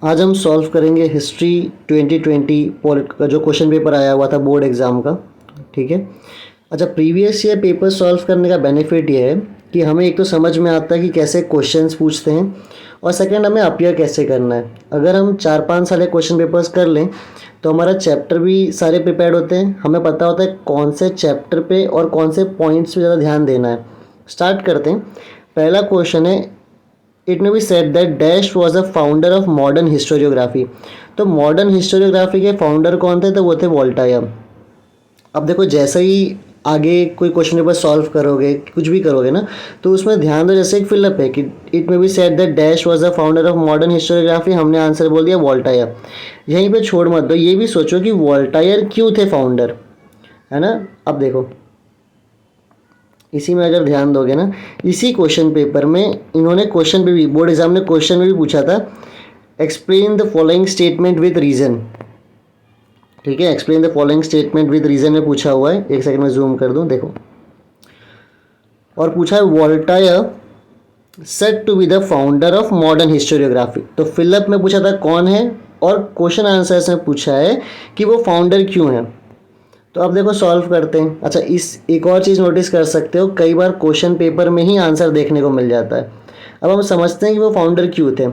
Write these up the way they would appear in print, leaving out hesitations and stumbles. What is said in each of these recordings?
आज हम सॉल्व करेंगे हिस्ट्री 2020 का जो क्वेश्चन पेपर आया हुआ था बोर्ड एग्ज़ाम का। ठीक है। अच्छा, प्रीवियस ईयर पेपर सॉल्व करने का बेनिफिट ये है कि हमें एक तो समझ में आता है कि कैसे क्वेश्चंस पूछते हैं, और सेकंड हमें अपीयर कैसे करना है। अगर हम 4-5 साल क्वेश्चन पेपर्स कर लें तो हमारा चैप्टर भी सारे प्रिपेयर्ड होते हैं, हमें पता होता है कौन से चैप्टर पे और कौन से पॉइंट्स पे ज़्यादा ध्यान देना है। स्टार्ट करते हैं। पहला क्वेश्चन है, it may be said that dash was a founder of modern historiography. तो मॉडर्न हिस्टोरियोग्राफी के फाउंडर कौन थे? तो वो थे वोल्टायर। अब देखो, जैसे ही आगे कोई क्वेश्चन पेपर सॉल्व करोगे, कुछ भी करोगे ना, तो उसमें ध्यान दो। जैसे एक फिलअप है कि it may be said that dash was the founder of modern historiography, हमने आंसर बोल दिया वोल्टायर। यहीं पे छोड़ मत दो, ये भी सोचो कि वोल्टायर क्यों थे फाउंडर, है ना। अब देखो, इसी में अगर ध्यान दोगे ना, इसी क्वेश्चन पेपर में इन्होंने क्वेश्चन पे भी, बोर्ड एग्जाम ने क्वेश्चन में भी पूछा था, explain the following statement with reason. ठीक है, explain the following statement with reason में पूछा हुआ है। एक सेकंड में जूम कर दूं, देखो। और पूछा है Voltaire said to be the founder of modern historiography. तो फिलअप में पूछा था कौन है, और क्वेश्चन आंसर्स में पूछा है कि वो फाउंडर क्यों है। तो अब देखो, सॉल्व करते हैं। अच्छा, इस एक और चीज़ नोटिस कर सकते हो, कई बार क्वेश्चन पेपर में ही आंसर देखने को मिल जाता है। अब हम समझते हैं कि वो फाउंडर क्यों थे।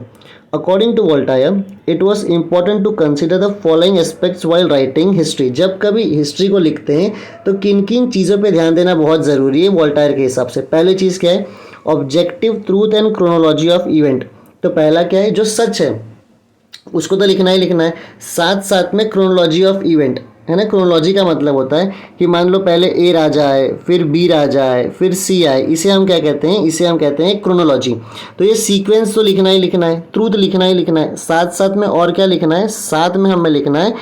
According to Voltaire, it was important to consider the following aspects while writing history. जब कभी हिस्ट्री को लिखते हैं तो किन किन चीज़ों पर ध्यान देना बहुत ज़रूरी है वोल्टायर के हिसाब से। पहली चीज़ क्या है? Objective truth and chronology of event. तो पहला क्या है? जो सच है उसको तो लिखना ही लिखना है, साथ साथ में क्रोनोलॉजी ऑफ इवेंट, है ना। क्रोनोलॉजी का मतलब होता है कि मान लो पहले ए राजा आए, फिर बी राजा आए, फिर सी आए, इसे हम क्या कहते हैं? इसे हम कहते हैं क्रोनोलॉजी। तो ये सीक्वेंस तो लिखना ही लिखना है, ट्रूथ लिखना ही लिखना है, साथ साथ में और क्या लिखना है? साथ में हमें लिखना है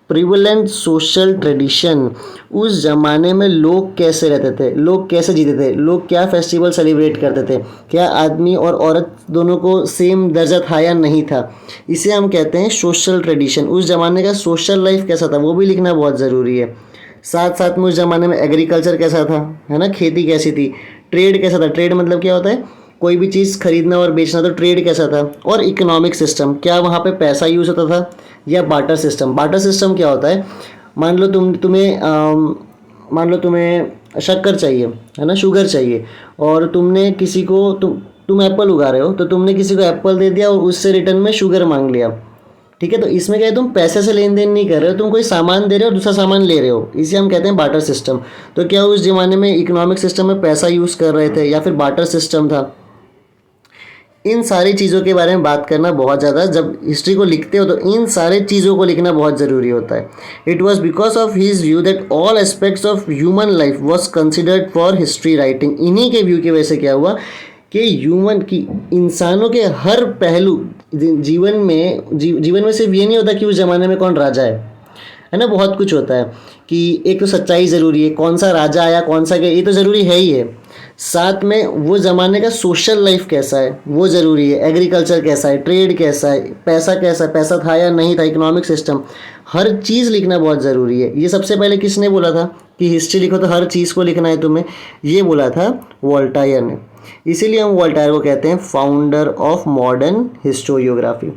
प्रिवलेंट सोशल ट्रेडिशन। उस ज़माने में लोग कैसे रहते थे, लोग कैसे जीते थे, लोग क्या फेस्टिवल सेलिब्रेट करते थे, क्या आदमी और औरत दोनों को सेम दर्जा था या नहीं था, इसे हम कहते हैं सोशल ट्रेडिशन। उस ज़माने का सोशल लाइफ कैसा था वो भी लिखना बहुत ज़रूरी है। साथ साथ में उस ज़माने में एग्रीकल्चर कैसा था, है ना, खेती कैसी थी, ट्रेड कैसा था। ट्रेड मतलब क्या होता है? कोई भी चीज़ खरीदना और बेचना, तो ट्रेड कैसा था। और इकोनॉमिक सिस्टम, क्या वहाँ पे पैसा यूज़ होता था या बाटर सिस्टम। बाटर सिस्टम क्या होता है? मान लो तुम्हें शक्कर चाहिए, है ना, शुगर चाहिए, और तुमने किसी को तुम एप्पल उगा रहे हो, तो तुमने किसी को एप्पल दे दिया और उससे रिटर्न में शुगर मांग लिया। ठीक है, तो इसमें क्या है? तुम पैसे से लेन देन नहीं कर रहे हो, तुम कोई सामान दे रहे हो और दूसरा सामान ले रहे हो, इसे हम कहते हैं बाटर सिस्टम। तो क्या उस ज़माने में इकोनॉमिक सिस्टम में पैसा यूज़ कर रहे थे या फिर बाटर सिस्टम था? इन सारी चीज़ों के बारे में बात करना बहुत ज़्यादा, जब हिस्ट्री को लिखते हो तो इन सारे चीज़ों को लिखना बहुत ज़रूरी होता है। It was because of his view that all aspects of human life was considered for history writing. इन्हीं के व्यू की वजह से क्या हुआ कि ह्यूमन की, इंसानों के हर पहलू जीवन में सिर्फ ये नहीं होता कि उस ज़माने में कौन राजा है ना, बहुत कुछ होता है कि एक तो सच्चाई ज़रूरी है, कौन सा राजा आया, कौन सा क्या, ये तो ज़रूरी है ही है। साथ में वो ज़माने का सोशल लाइफ कैसा है वो ज़रूरी है, एग्रीकल्चर कैसा है, ट्रेड कैसा है, पैसा कैसा है, पैसा था या नहीं था, इकोनॉमिक सिस्टम, हर चीज़ लिखना बहुत ज़रूरी है। ये सबसे पहले किसने बोला था कि हिस्ट्री लिखो तो हर चीज़ को लिखना है तुम्हें? ये बोला था वोल्टायर ने। इसीलिए हम वोल्टायर को कहते हैं फाउंडर ऑफ मॉडर्न हिस्टोरियोग्राफी।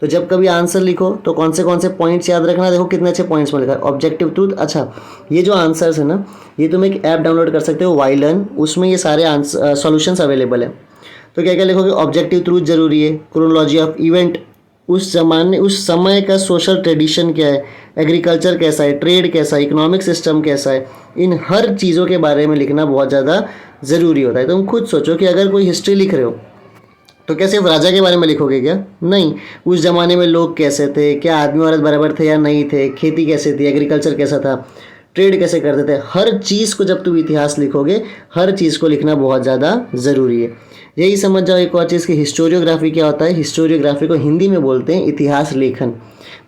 तो जब कभी आंसर लिखो तो कौन से पॉइंट्स याद रखना। देखो कितने अच्छे पॉइंट्स में लिखा है, ऑब्जेक्टिव ट्रूथ। अच्छा, ये जो आंसर्स है ना, ये तुम एक ऐप डाउनलोड कर सकते हो, वाइलर्न, उसमें ये सारे आंसर सॉल्यूशंस अवेलेबल है। तो क्या क्या लिखोगे? ऑब्जेक्टिव ट्रूथ जरूरी है, क्रोनोलॉजी ऑफ इवेंट, उस जमाने उस समय का सोशल ट्रेडिशन क्या है, एग्रीकल्चर कैसा है, ट्रेड कैसा है, इकोनॉमिक सिस्टम कैसा है, इन हर चीज़ों के बारे में लिखना बहुत ज़्यादा ज़रूरी होता है। तुम खुद सोचो कि अगर कोई हिस्ट्री लिख रहे हो तो क्या सिर्फ राजा के बारे में लिखोगे क्या? नहीं, उस ज़माने में लोग कैसे थे, क्या आदमी औरत बराबर थे या नहीं थे, खेती कैसे थी, एग्रीकल्चर कैसा था, ट्रेड कैसे करते थे, हर चीज़ को जब तुम इतिहास लिखोगे, हर चीज़ को लिखना बहुत ज़्यादा ज़रूरी है। यही समझ जाओ एक और चीज़ की हिस्टोरियोग्राफी क्या होता है। हिस्टोरियोग्राफी को हिंदी में बोलते हैं इतिहास लेखन,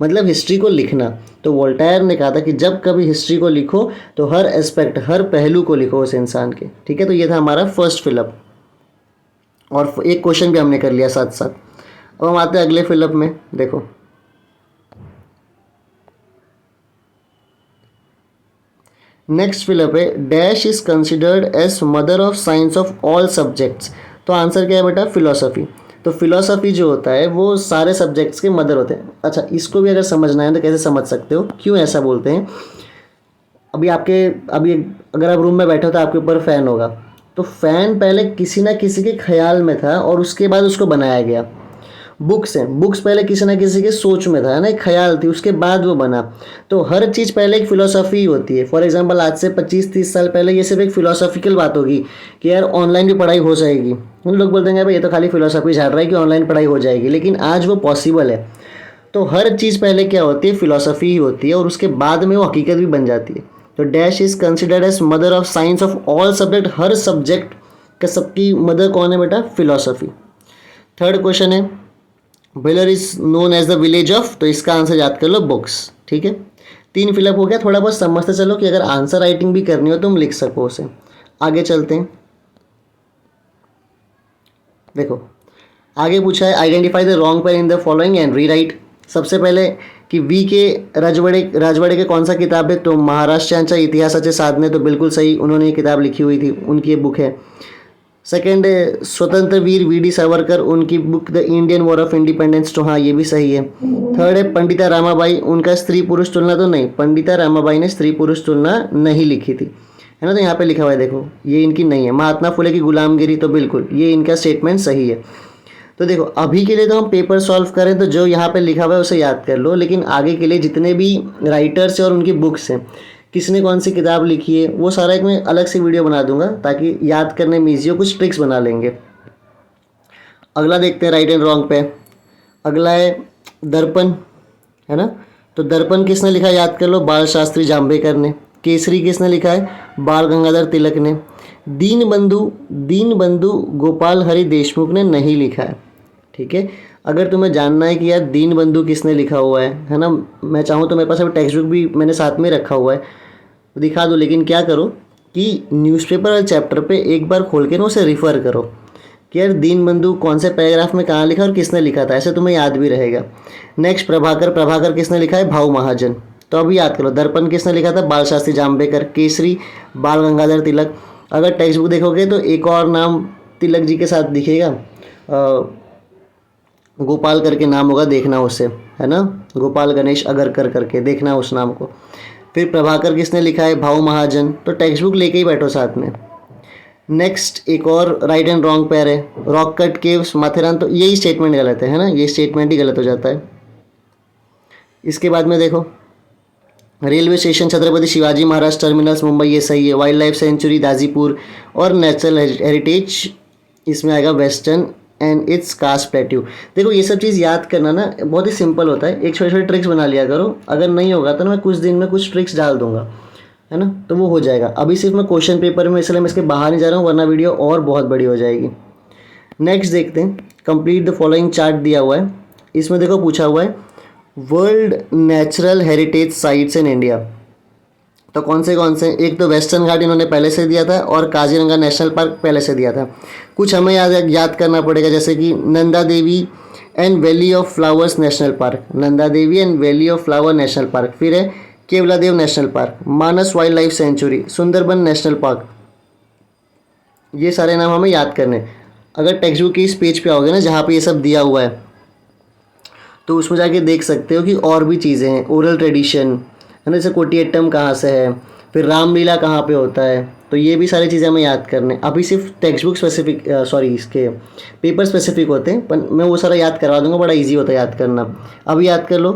मतलब हिस्ट्री को लिखना। तो वोल्टायर ने कहा था कि जब कभी हिस्ट्री को लिखो तो हर एस्पेक्ट, हर पहलू को लिखो उस इंसान के। ठीक है, तो ये था हमारा फर्स्ट फिलअप, और एक क्वेश्चन भी हमने कर लिया साथ साथ। अब हम आते हैं अगले फिलअप में। देखो, नेक्स्ट फिलअप है, dash is considered as mother of science of all subjects. तो आंसर क्या है बेटा? फिलोसफी। तो फिलोसफी जो होता है वो सारे सब्जेक्ट्स के मदर होते हैं। अच्छा, इसको भी अगर समझना है तो कैसे समझ सकते हो, क्यों ऐसा बोलते हैं। अभी अगर आप रूम में बैठे हो तो आपके ऊपर फ़ैन होगा, तो फ़ैन पहले किसी ना किसी के ख्याल में था और उसके बाद उसको बनाया गया। बुक्स हैं, बुक्स पहले किसी ना किसी के सोच में था, है ना, एक ख्याल थी, उसके बाद वो बना। तो हर चीज़ पहले एक फ़िलोसफी होती है। फॉर एग्जांपल आज से 25-30 साल पहले ये सिर्फ एक फ़िलोसॉफिकल बात होगी कि यार ऑनलाइन भी पढ़ाई हो जाएगी। उन लोग बोल देंगे भाई ये तो खाली फ़िलोसफी झाड़ रहा है कि ऑनलाइन पढ़ाई हो जाएगी, लेकिन आज वो पॉसिबल है। तो हर चीज़ पहले क्या होती है, फ़िलोसफी ही होती है और उसके बाद में वो हकीकत भी बन जाती है। तो dash is considered as mother of science of all subject. हर सब्जेक्ट का सबकी मदर कौन है बेटा, फ़िलोसफी। थर्ड क्वेश्चन है वेलर is known as the village of, तो इसका आंसर याद कर लो बुक्स। ठीक है, 3 फिलअप हो गया। थोड़ा बहुत समझते चलो कि अगर आंसर राइटिंग भी करनी हो तुम लिख सको उसे। आगे चलते हैं। देखो आगे पूछा है identify the wrong pair in the following and re right. सबसे पहले कि वी के राजवाड़े के कौन सा किताब है, तो महाराष्ट्रांच्या इतिहासाचे साधने, तो बिल्कुल सही, उन्होंने ये किताब लिखी हुई थी, उनकी ये बुक है। सेकेंड स्वतंत्र वीर वी डी सावरकर, उनकी book the Indian war of independence, तो हाँ ये भी सही है। थर्ड है पंडिता रामाबाई, उनका स्त्री पुरुष तुलना, तो नहीं, पंडिता रामाबाई ने स्त्री पुरुष तुलना नहीं लिखी थी, है ना, तो यहाँ पे लिखा हुआ है देखो, ये इनकी नहीं है। महात्मा फुले की गुलामगिरी, तो बिल्कुल ये इनका स्टेटमेंट सही है। तो देखो अभी के लिए तो हम पेपर सॉल्व करें तो जो यहाँ पे लिखा हुआ है उसे याद कर लो, लेकिन आगे के लिए जितने भी राइटर्स हैं और उनकी बुक्स हैं, किसने कौन सी किताब लिखी है, वो सारा एक मैं अलग से वीडियो बना दूंगा ताकि याद करने में ईजी हो, कुछ ट्रिक्स बना लेंगे। अगला देखते हैं राइट एंड रॉन्ग पे। अगला है दर्पण, है ना, तो दर्पण किसने लिखा है याद कर लो, बाल शास्त्री जाम्बेकर ने। केसरी किसने लिखा है, बाल गंगाधर तिलक ने। दीनबंधु गोपाल हरि देशमुख ने नहीं लिखा है। ठीक है, अगर तुम्हें जानना है कि यार दीनबंधु किसने लिखा हुआ है ना, मैं चाहूँ तो मेरे पास अभी टेक्स्ट बुक भी मैंने साथ में रखा हुआ है, दिखा दो, लेकिन क्या करो कि न्यूज़पेपर वाले चैप्टर पे एक बार खोल के ना उसे रिफ़र करो कि यार दीनबंधु कौन से पैराग्राफ में कहाँ लिखा और किसने लिखा था, ऐसे तुम्हें याद भी रहेगा। नेक्स्ट प्रभाकर किसने लिखा है, भाऊ महाजन, तो अभी याद करो। दर्पण किसने लिखा था, बाल शास्त्री जाम्बेकर। केसरी बाल गंगाधर तिलक। अगर टेक्स्ट बुक देखोगे तो एक और नाम तिलक जी के साथ दिखेगा, गोपाल करके नाम होगा, देखना उसे, है ना, गोपाल गणेश अगरकर करके, देखना उस नाम को। फिर प्रभाकर किसने लिखा है, भाऊ महाजन, तो टेक्स्ट बुक लेके ही बैठो साथ में। नेक्स्ट एक और राइट एंड रॉन्ग पेयर है, रॉक कट केव्स माथेरान, तो यही स्टेटमेंट गलत है ना, ये स्टेटमेंट ही गलत हो जाता है। इसके बाद में देखो railway station Chhatrapati Shivaji Maharaj terminus Mumbai, ये सही है। वाइल्ड लाइफ सेंचुरी दाजीपुर, और नेचुरल हेरिटेज इसमें आएगा western and its cast plateau. देखो ये सब चीज़ याद करना ना बहुत ही सिंपल होता है, एक छोटे छोटे ट्रिक्स बना लिया करो, अगर नहीं होगा तो ना मैं कुछ दिन में कुछ ट्रिक्स डाल दूंगा, है ना, तो वो हो जाएगा। अभी सिर्फ मैं क्वेश्चन पेपर में, इसलिए मैं इसके बाहर नहीं जा रहा हूँ, वरना वीडियो और बहुत बड़ी हो जाएगी। नेक्स्ट देखते हैं, कंप्लीट द फॉलोइंग चार्ट दिया हुआ है, इसमें देखो पूछा हुआ है world natural heritage sites in India, तो कौन से एक तो वेस्टर्न घाट इन्होंने पहले से दिया था और काजीरंगा नेशनल पार्क पहले से दिया था। कुछ हमें याद करना पड़ेगा, जैसे कि Nanda Devi and valley of flowers national park, Nanda Devi and valley of flower national park. फिर है Keoladeo national park, Manas wildlife sanctuary, Sundarban national park, ये सारे नाम हमें याद करने। अगर टेक्स्ट बुक के इस पेज पे आओगे ना जहाँ पे ये सब दिया हुआ है, तो उसमें जाके देख सकते हो कि और भी चीज़ें हैं, ओरल ट्रेडिशन, है ना, जैसे कोटियट्टम कहाँ से है, फिर रामलीला कहाँ पे होता है, तो ये भी सारी चीज़ें हमें याद करने। अभी सिर्फ टेक्स्ट बुक स्पेसिफिक इसके पेपर स्पेसिफिक होते हैं, पर मैं वो सारा याद करवा दूंगा, बड़ा इजी होता है याद करना। अभी याद कर लो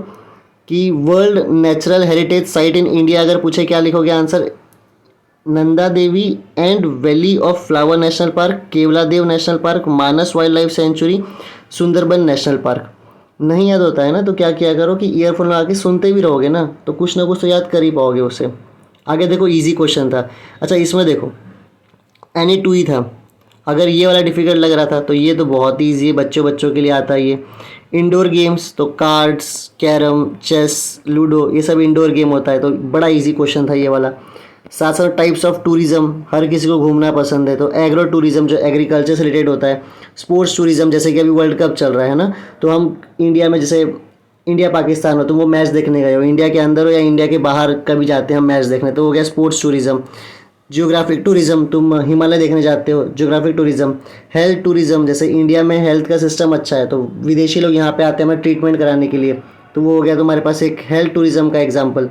कि world natural heritage site in India अगर पूछे क्या लिखोगे answer, Nanda Devi and valley of flower national park, Keoladeo national park, Manas wildlife sanctuary, Sundarban national park. नहीं याद होता है ना, तो क्या किया करो कि ईयरफोन लगा के सुनते भी रहोगे ना, तो कुछ ना कुछ तो याद कर ही पाओगे उससे। आगे देखो इजी क्वेश्चन था। अच्छा इसमें देखो एनी टू ही था, अगर ये वाला डिफिकल्ट लग रहा था तो ये तो बहुत ही ईजी है, बच्चों के लिए आता है ये। इंडोर गेम्स तो कार्ड्स, कैरम, चेस, लूडो, ये सब इंडोर गेम होता है, तो बड़ा इजी क्वेश्चन था ये वाला। साथ साथ टाइप्स ऑफ टूरिज्म, हर किसी को घूमना पसंद है, तो एग्रो टूरिज्म जो एग्रीकल्चर से रिलेटेड होता है। स्पोर्ट्स टूरिज्म जैसे कि अभी वर्ल्ड कप चल रहा है ना, तो हम इंडिया में जैसे इंडिया पाकिस्तान हो, तुम वो मैच देखने गए हो, इंडिया के अंदर हो या इंडिया के बाहर कभी जाते हैं हम मैच देखने, तो हो गया स्पोर्ट्स टूरिज्म। जियोग्राफिक टूरिज्म, तुम हिमालय देखने जाते हो, जियोग्राफिक टूरिज्म। हेल्थ टूरिज्म, जैसे इंडिया में हेल्थ का सिस्टम अच्छा है तो विदेशी लोग यहाँ पे आते हैं हमें ट्रीटमेंट कराने के लिए, तो वो हो गया तुम्हारे पास एक हेल्थ टूरिज्म का एग्जाम्पल।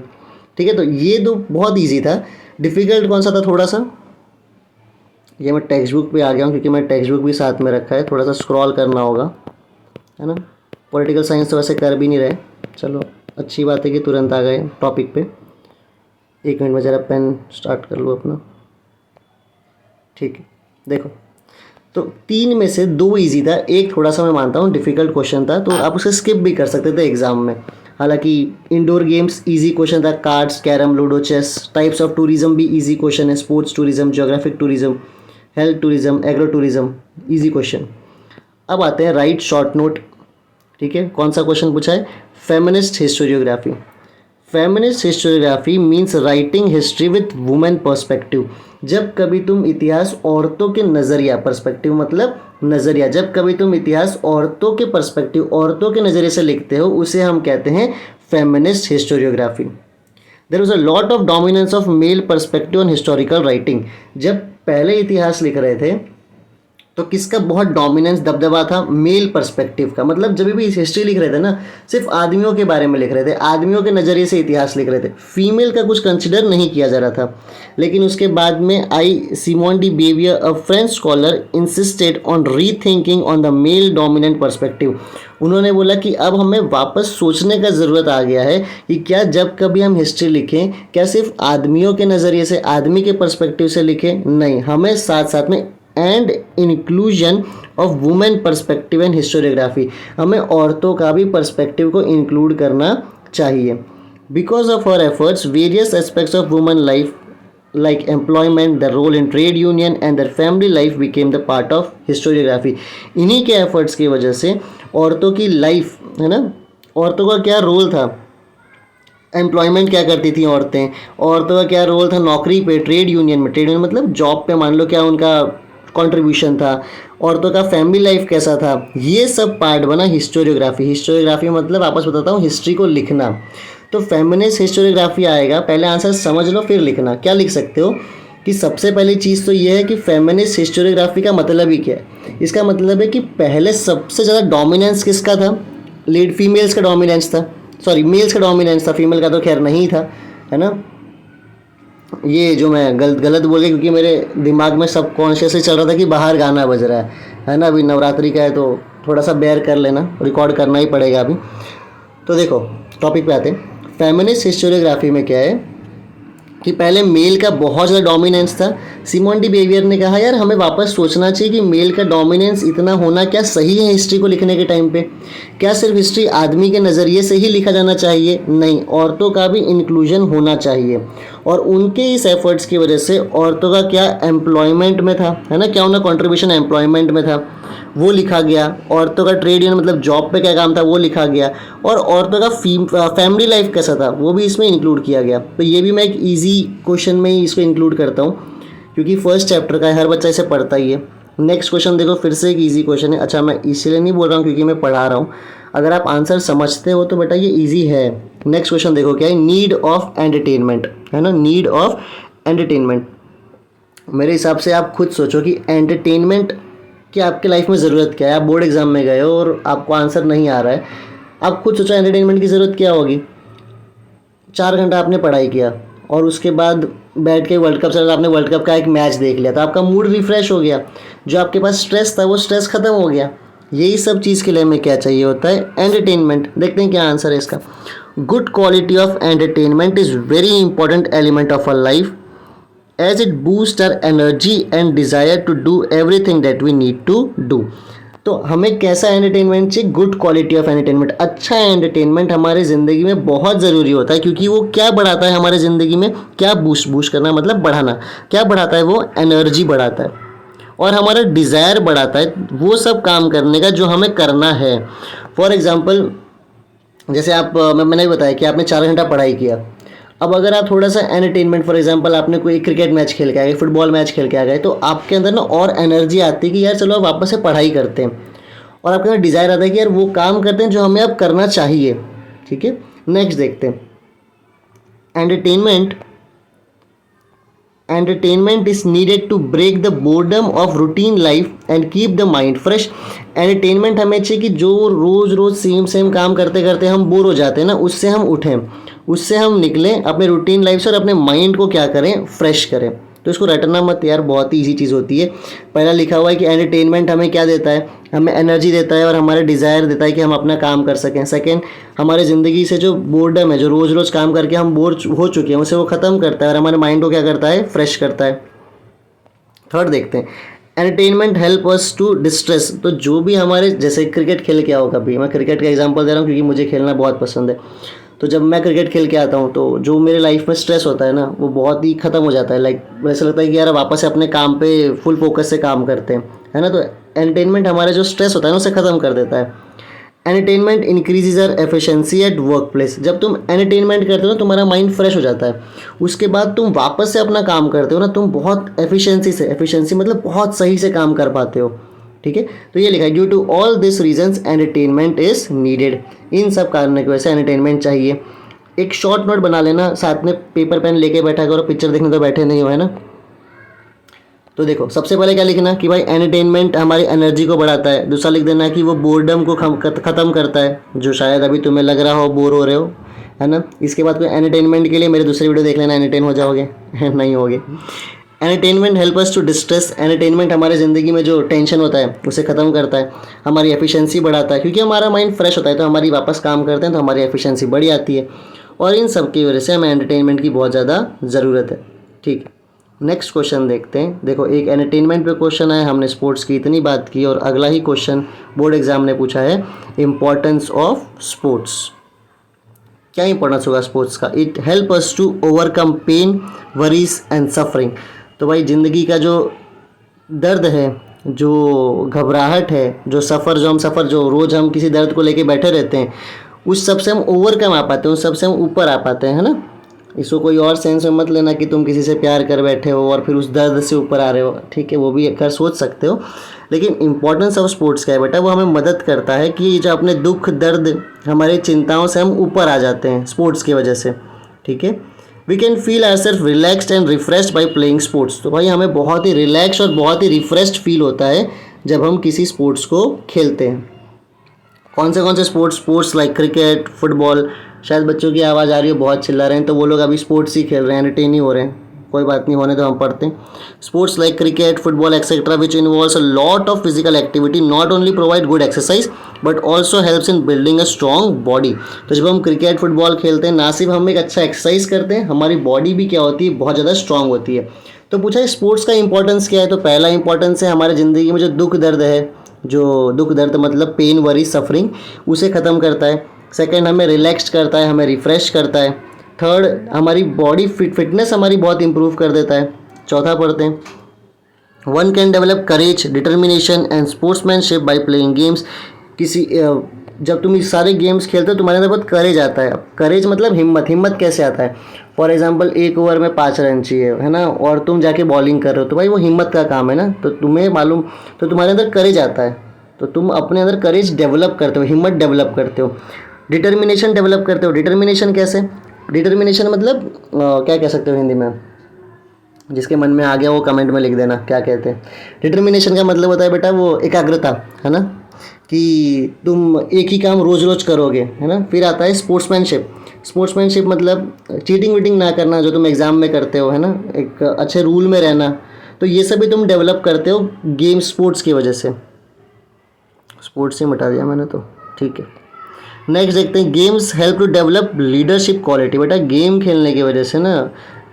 ठीक है, तो ये दो बहुत ईजी था। डिफ़िकल्ट कौन सा था थोड़ा सा, ये मैं टेक्स्ट बुक पे आ गया हूँ क्योंकि मैं टेक्स्ट बुक भी साथ में रखा है, थोड़ा सा स्क्रॉल करना होगा, है ना। पॉलिटिकल साइंस तो वैसे कर भी नहीं रहे, चलो अच्छी बात है कि तुरंत आ गए टॉपिक पे। एक मिनट में ज़रा पेन स्टार्ट कर लो अपना। ठीक है, देखो तो 3 में से 2 इजी था, एक थोड़ा सा मैं मानता हूँ डिफ़िकल्ट क्वेश्चन था, तो आप उसे स्किप भी कर सकते थे एग्जाम में। हालांकि इंडोर गेम्स इजी क्वेश्चन था, cards, carrom, ludo, chess. Types of tourism भी इजी क्वेश्चन है, sports tourism, geographic tourism, health tourism, agro tourism, easy question. अब आते हैं राइट शॉर्ट नोट। ठीक है, कौन सा क्वेश्चन पूछा है, feminist historiography. Feminist historiography means writing history with women perspective. जब कभी तुम इतिहास औरतों के नज़रिया, पर्सपेक्टिव मतलब नज़रिया, जब कभी तुम इतिहास औरतों के पर्सपेक्टिव, औरतों के नज़रिए से लिखते हो, उसे हम कहते हैं feminist historiography. There was a lot of dominance of male perspective on historical writing. जब पहले इतिहास लिख रहे थे तो किसका बहुत डोमिनेंस, दबदबा था, मेल पर्सपेक्टिव का। मतलब जब भी हिस्ट्री लिख रहे थे ना, सिर्फ आदमियों के बारे में लिख रहे थे, आदमियों के नज़रिए से इतिहास लिख रहे थे, फीमेल का कुछ कंसिडर नहीं किया जा रहा था। लेकिन उसके बाद में आई Simone de Beauvoir, a French scholar, insisted on rethinking on the male dominant perspective. उन्होंने बोला कि अब हमें वापस सोचने का ज़रूरत आ गया है कि क्या जब कभी हम हिस्ट्री लिखें, क्या सिर्फ आदमियों के नज़रिए से, आदमी के पर्सपेक्टिव से लिखें, नहीं, हमें साथ साथ में and inclusion of women perspective and historiography, हमें औरतों का भी पर्सपेक्टिव को इंक्लूड करना चाहिए। Because of her efforts various aspects of women life like employment, the role in trade union and their family life became the part of historiography। इन्हीं के efforts की वजह से औरतों की लाइफ, है ना, औरतों का क्या रोल था, एम्प्लॉयमेंट क्या करती थी औरतें, औरतों का क्या रोल था नौकरी पे, ट्रेड यूनियन में, ट्रेड यूनियन मतलब जॉब पे मान लो, क्या उनका कंट्रीब्यूशन था, औरतों का फैमिली लाइफ कैसा था, ये सब पार्ट बना हिस्टोरियोग्राफी। हिस्टोरियोग्राफी मतलब आपस बताता हूँ, हिस्ट्री को लिखना। तो फेमिनिस्ट हिस्टोरियोग्राफी आएगा, पहले आंसर समझ लो फिर लिखना। क्या लिख सकते हो कि सबसे पहली चीज़ तो ये है कि फेमिनिस्ट हिस्टोरियोग्राफी का मतलब ही क्या है। इसका मतलब है कि पहले सबसे ज़्यादा डोमिनेंस किसका था, लीड फीमेल्स का डोमिनेंस था, सॉरी मेल्स का डोमिनेंस था, फीमेल का तो खैर नहीं था, है ना। ये जो मैं गलत बोल गया क्योंकि मेरे दिमाग में सब कॉन्शियसली चल रहा था कि बाहर गाना बज रहा है ना। अभी नवरात्रि का है तो थोड़ा सा बेयर कर लेना, रिकॉर्ड करना ही पड़ेगा अभी। तो देखो टॉपिक पे आते हैं। फेमिनिस्ट हिस्टोरियोग्राफी में क्या है कि पहले मेल का बहुत ज़्यादा डोमिनेंस था। सिमोन डी बेवियर ने कहा यार हमें वापस सोचना चाहिए कि मेल का डोमिनेंस इतना होना क्या सही है हिस्ट्री को लिखने के टाइम पे। क्या सिर्फ हिस्ट्री आदमी के नज़रिए से ही लिखा जाना चाहिए, नहीं, औरतों का भी इंक्लूजन होना चाहिए। और उनके इस एफर्ट्स की वजह से औरतों का क्या एम्प्लॉयमेंट में था, है ना, क्या उनका कॉन्ट्रीब्यूशन एम्प्लॉयमेंट में था, वो लिखा गया। औरतों का ट्रेड यूनियन मतलब जॉब पे क्या काम था, वो लिखा गया। और औरतों का फैमिली लाइफ कैसा था, वो भी इसमें इंक्लूड किया गया। तो ये भी मैं एक ईजी क्वेश्चन में ही इसको इंक्लूड करता हूँ क्योंकि फर्स्ट चैप्टर का है, हर बच्चा इसे पढ़ता ही है। नेक्स्ट क्वेश्चन देखो, फिर से एक ईजी क्वेश्चन है। अच्छा, मैं इसलिए नहीं बोल रहा हूँ क्योंकि मैं पढ़ा रहा हूँ, अगर आप आंसर समझते हो तो बेटा ये ईजी है। नेक्स्ट क्वेश्चन देखो क्या है, नीड ऑफ एंटरटेनमेंट, है ना, नीड ऑफ एंटरटेनमेंट। मेरे हिसाब से आप खुद सोचो कि एंटरटेनमेंट कि आपके लाइफ में ज़रूरत क्या है। आप बोर्ड एग्जाम में गए हो और आपको आंसर नहीं आ रहा है, आप खुद सोचो एंटरटेनमेंट की ज़रूरत क्या होगी। 4 घंटा आपने पढ़ाई किया और उसके बाद बैठ के वर्ल्ड कप चल रहा, आपने वर्ल्ड कप का एक मैच देख लिया तो आपका मूड रिफ्रेश हो गया, जो आपके पास स्ट्रेस था वो स्ट्रेस खत्म हो गया। यही सब चीज़ के लिए हमें क्या चाहिए होता है, एंटरटेनमेंट। देखते हैं क्या आंसर है इसका। Good quality of entertainment is very important element of a life as it boosts our energy and desire to do everything that we need to do। तो हमें कैसा एंटरटेनमेंट चाहिए, गुड क्वालिटी ऑफ एंटरटेनमेंट। अच्छा entertainment हमारे ज़िंदगी में बहुत ज़रूरी होता है क्योंकि वो क्या बढ़ाता है हमारे ज़िंदगी में, क्या बूस्ट करना मतलब बढ़ाना, क्या बढ़ाता है, वो एनर्जी बढ़ाता है और हमारा डिज़ायर बढ़ाता है वो सब काम करने का जो हमें करना है। फॉर एग्ज़ाम्पल जैसे आप मैंने बताया कि आपने 4 घंटा पढ़ाई किया, अब अगर आप थोड़ा सा एंटरटेनमेंट, फॉर एग्जांपल आपने कोई क्रिकेट मैच खेल के आ गए, फुटबॉल मैच खेल के आ गए, तो आपके अंदर ना और एनर्जी आती है कि यार चलो अब वापस से पढ़ाई करते हैं, और आपके अंदर डिज़ायर आता है कि यार वो काम करते हैं जो हमें अब करना चाहिए। ठीक है, नेक्स्ट देखते हैं। Entertainment is needed to break the boredom of routine life and keep the mind fresh. Entertainment हमें चाहिए कि जो रोज़ रोज़ सेम सेम काम करते करते हम बोर हो जाते हैं ना, उससे हम उठें, उससे हम निकलें अपने रूटीन लाइफ से और अपने माइंड को क्या करें, फ्रेश करें। तो इसको रटना मत यार, बहुत ही ईजी चीज़ होती है। पहला लिखा हुआ है कि एंटरटेनमेंट हमें क्या देता है, हमें एनर्जी देता है और हमारे डिज़ायर देता है कि हम अपना काम कर सकें। सेकंड, हमारे ज़िंदगी से जो बोर्डम है, जो रोज़ रोज़ काम करके हम बोर हो चुके हैं, उसे वो ख़त्म करता है और हमारे माइंड को क्या करता है, फ्रेश करता है। थर्ड देखते हैं, entertainment help us to distress. तो जो भी हमारे, जैसे क्रिकेट खेल के आओ कभी, मैं क्रिकेट का एग्जांपल दे रहा हूँ क्योंकि मुझे खेलना बहुत पसंद है। तो जब मैं क्रिकेट खेल के आता हूँ तो जो मेरे लाइफ में स्ट्रेस होता है ना, वो बहुत ही ख़त्म हो जाता है। लाइक ऐसा लगता है कि यार वापस से अपने काम पे फुल फोकस से काम करते हैं, है ना। तो एंटरटेनमेंट हमारे जो स्ट्रेस होता है ना, उसे ख़त्म कर देता है। Entertainment increases our efficiency at work place. जब तुम एंटरटेनमेंट करते हो ना, तुम्हारा माइंड फ्रेश हो जाता है, उसके बाद तुम वापस से अपना काम करते हो ना, तुम बहुत एफिशिएंसी से, एफिशिएंसी मतलब बहुत सही से काम कर पाते हो। ठीक है, तो ये लिखा है, due to all this reasons entertainment is needed. इन सब कारणों की वजह से एंटरटेनमेंट चाहिए। एक शॉर्ट नोट बना लेना, साथ में पेपर पेन लेके बैठा करो, पिक्चर देखने तो बैठे नहीं हो, है ना। तो देखो, सबसे पहले क्या लिखना कि भाई एंटरटेनमेंट हमारी एनर्जी को बढ़ाता है। दूसरा लिख देना कि वो बोर्डम को ख़त्म करता है, जो शायद अभी तुम्हें लग रहा हो बोर हो रहे हो, है ना। इसके बाद कोई एंटरटेनमेंट के लिए मेरी दूसरी वीडियो देख लेना, एंटरटेन हो जाओगे नहीं होगे। Entertainment help us to distress. Entertainment हमारे ज़िंदगी में जो टेंशन होता है उसे ख़त्म करता है, हमारी एफिशिएंसी बढ़ाता है, क्योंकि हमारा माइंड फ्रेश होता है तो हमारी वापस काम करते हैं तो हमारी एफिशिएंसी बढ़ जाती है। और इन सब की वजह से हमें एंटरटेनमेंट की बहुत ज़्यादा ज़रूरत है। ठीक है, नेक्स्ट क्वेश्चन देखते हैं। देखो, एक एंटरटेनमेंट पे क्वेश्चन है, हमने स्पोर्ट्स की इतनी बात की, और अगला ही क्वेश्चन बोर्ड एग्जाम ने पूछा है, इम्पोर्टेंस ऑफ स्पोर्ट्स। क्या इंपॉर्टेंस होगा स्पोर्ट्स का? It help us to overcome pain, worries and suffering. तो भाई ज़िंदगी का जो दर्द है, जो घबराहट है, जो सफ़र जो रोज़ हम किसी दर्द को लेके बैठे रहते हैं, उस सब से हम ओवरकम आ पाते हैं, उस सब से हम ऊपर आ पाते हैं, है ना। इसको कोई और सेंस में मत लेना कि तुम किसी से प्यार कर बैठे हो और फिर उस दर्द से ऊपर आ रहे हो, ठीक है, वो भी एक सोच सकते हो। लेकिन इंपॉर्टेंस ऑफ स्पोर्ट्स क्या है बेटा, वो हमें मदद करता है कि जो अपने दुख दर्द, हमारी चिंताओं से हम ऊपर आ जाते हैं स्पोर्ट्स की वजह से। ठीक है, we can feel our self relaxed and refreshed by playing sports. तो भाई हमें बहुत ही रिलैक्स और बहुत ही रिफ्रेश्ड फील होता है जब हम किसी स्पोर्ट्स को खेलते हैं। कौन से स्पोर्ट्स लाइक क्रिकेट, फुटबॉल। शायद बच्चों की आवाज़ आ रही है, बहुत चिल्ला रहे हैं, तो वो लोग अभी स्पोर्ट्स ही खेल रहे हैं, एंटरटेन ही हो रहे हैं। कोई बात नहीं, होने तो हम पढ़ते हैं। Sports like cricket, football etcetera which involves a lot of physical activity not only provide good exercise but also helps in building a strong body. तो जब हम क्रिकेट फुटबॉल खेलते हैं, ना सिर्फ हम एक अच्छा एक्सरसाइज करते हैं, हमारी बॉडी भी क्या होती है, बहुत ज़्यादा स्ट्रांग होती है। तो पूछा है स्पोर्ट्स का इंपॉर्टेंस क्या है, तो पहला इंपॉर्टेंस है हमारी ज़िंदगी में जो दुख दर्द है, जो दुख दर्द मतलब पेन, वरी, सफरिंग, उसे ख़त्म करता है। सेकंड, हमें रिलैक्स करता है, हमें रिफ़्रेश करता है। थर्ड, हमारी बॉडी फिटनेस हमारी बहुत इंप्रूव कर देता है। चौथा पढ़ते हैं, one can develop courage, determination and sportsmanship by playing games. जब तुम इस सारे गेम्स खेलते हो, तुम्हारे अंदर बहुत करेज आता है। करेज मतलब हिम्मत। हिम्मत कैसे आता है? फॉर एग्जांपल, एक ओवर में 5 रन चाहिए, है ना, और तुम जाके बॉलिंग कर रहे हो, तो भाई वो हिम्मत का काम है ना। तो तुम्हें मालूम, तो तुम्हारे अंदर करेज आता है, तो तुम अपने अंदर करेज डेवलप करते हो, हिम्मत डेवलप करते हो। डिटर्मिनेशन डेवलप करते हो। डिटर्मिनेशन कैसे? डिटर्मिनेशन मतलब क्या कह सकते हो हिंदी में? जिसके मन में आ गया वो कमेंट में लिख देना क्या कहते हैं। डिटर्मिनेशन का मतलब होता है बेटा वो एकाग्रता, है ना, कि तुम एक ही काम रोज़ रोज़ करोगे, है ना। फिर आता है स्पोर्ट्समैनशिप। स्पोर्ट्समैनशिप मतलब चीटिंग वीटिंग ना करना, जो तुम एग्ज़ाम में करते हो, है ना, एक अच्छे रूल में रहना। तो ये सब भी तुम डेवलप करते हो गेम स्पोर्ट्स की वजह से। स्पोर्ट्स से मिटा दिया मैंने, तो ठीक है। नेक्स्ट देखते हैं, games help to develop leadership quality. बेटा गेम खेलने की वजह से ना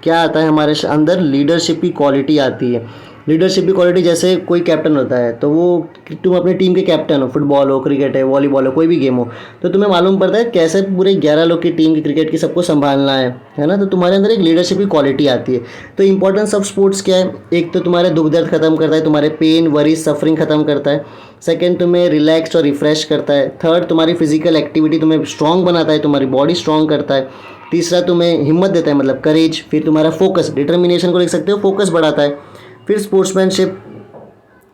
क्या आता है, हमारे अंदर लीडरशिप की क्वालिटी आती है। लीडरशिप की क्वालिटी, जैसे कोई कैप्टन होता है, तो वो तुम अपनी टीम के कैप्टन हो, फुटबॉल हो, क्रिकेट है, वॉलीबॉल हो, कोई भी गेम हो, तो तुम्हें मालूम पड़ता है कैसे पूरे 11 लोग की टीम की क्रिकेट की सबको संभालना है ना। तो तुम्हारे अंदर एक लीडरशिप की क्वालिटी आती है। तो इंपॉर्टेंस ऑफ स्पोर्ट्स क्या है? एक तो तुम्हारे दुख दर्द खत्म करता है, तुम्हारे पेन, वरी, सफरिंग खत्म करता है। सेकेंड, तुम्हें रिलैक्स और रिफ्रेश करता है। थर्ड, तुम्हारी फिजिकल एक्टिविटी तुम्हें स्ट्रॉन्ग बनाता है, तुम्हारी बॉडी स्ट्रॉन्ग करता है। तीसरा, तुम्हें हिम्मत देता है, मतलब करेज। फिर तुम्हारा फोकस, डिटर्मिनेशन को लिख सकते हो, फोकस बढ़ाता है। फिर स्पोर्ट्समैनशिप,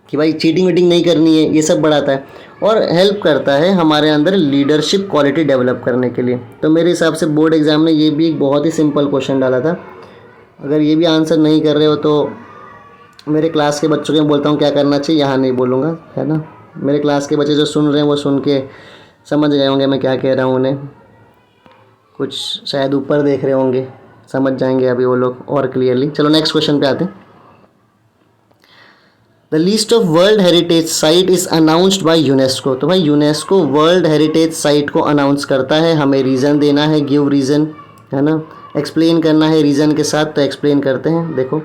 कि भाई चीटिंग वीटिंग नहीं करनी है, ये सब बढ़ाता है। और हेल्प करता है हमारे अंदर लीडरशिप क्वालिटी डेवलप करने के लिए। तो मेरे हिसाब से बोर्ड एग्जाम ने ये भी एक बहुत ही सिंपल क्वेश्चन डाला था अगर ये भी आंसर नहीं कर रहे हो तो मेरे क्लास के बच्चों को मैं बोलता हूँ क्या करना चाहिए, यहाँ नहीं बोलूँगा, है ना। मेरे क्लास के बच्चे जो सुन रहे हैं वो सुन के समझ गए होंगे मैं क्या कह रहा हूँ उन्हें, कुछ शायद ऊपर देख रहे होंगे, समझ जाएंगे अभी वो लोग और क्लियरली। चलो नेक्स्ट क्वेश्चन पे आते हैं। The list of world heritage site is announced by UNESCO. तो भाई यूनेस्को वर्ल्ड हेरिटेज साइट को अनाउंस करता है, हमें रीज़न देना है, गिव रीज़न, है ना, एक्सप्लेन करना है रीज़न के साथ। तो एक्सप्लेन करते हैं। देखो,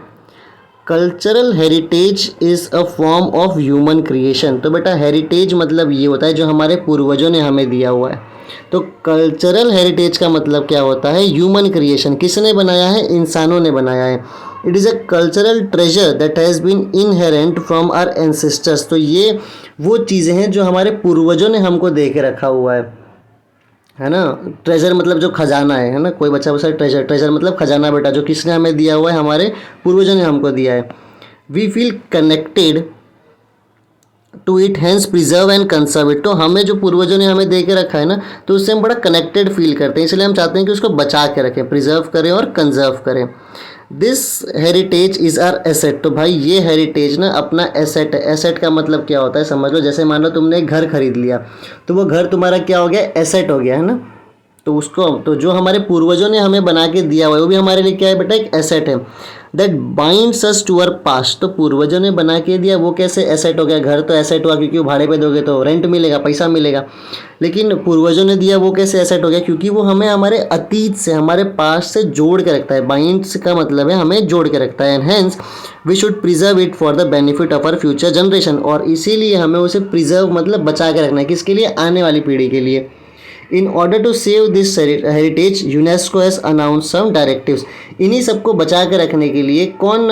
cultural heritage is a form of human creation. तो बेटा हेरिटेज मतलब ये होता है जो हमारे पूर्वजों ने हमें दिया हुआ है। तो कल्चरल हेरिटेज का मतलब क्या होता है, ह्यूमन क्रिएशन। किसने बनाया है, इंसानों ने बनाया है। It is a cultural treasure that has been inherent from our ancestors. तो ये वो चीज़ें हैं जो हमारे पूर्वजों ने हमको दे के रखा हुआ है ना। ट्रेजर मतलब जो खजाना है ना। कोई बच्चा बोलता है ट्रेजर, ट्रेजर मतलब खजाना बेटा, जो किसने हमें दिया हुआ है, हमारे पूर्वजों ने हमको दिया है। We feel connected to it, hence preserve and conserve it. तो हमें जो पूर्वजों ने हमें दे के रखा है ना, तो उससे हम बड़ा कनेक्टेड फील करते हैं, इसलिए हम चाहते हैं कि उसको बचा के रखें, प्रिजर्व करें और कंजर्व करें। This heritage is our asset. तो भाई ये हेरिटेज ना अपना एसेट है। एसेट का मतलब क्या होता है समझ लो। जैसे मान लो तुमने एक घर खरीद लिया, तो वो घर तुम्हारा क्या हो गया, एसेट हो गया, है ना। तो उसको, तो जो हमारे पूर्वजों ने हमें बना के दिया हुआ है वो भी हमारे लिए क्या है बेटा, एक एसेट है। That binds us to our past. तो पूर्वजों ने बना के दिया, वो कैसे एसेट हो गया। घर तो एसेट हुआ क्योंकि वो भाड़े पे दोगे तो रेंट मिलेगा, पैसा मिलेगा। लेकिन पूर्वजों ने दिया वो कैसे एसेट हो गया, क्योंकि वो हमें हमारे अतीत से, हमारे पास्ट से जोड़ के रखता है। बाइंड्स का मतलब है हमें जोड़ के रखता है। And hence we should preserve it for the benefit of our future generation. और इसीलिए हमें उसे प्रिजर्व मतलब बचा के रखना है, किसके लिए, आने वाली पीढ़ी के लिए। In order to save this heritage UNESCO has announce some directives. इन्हीं सबको बचा के रखने के लिए कौन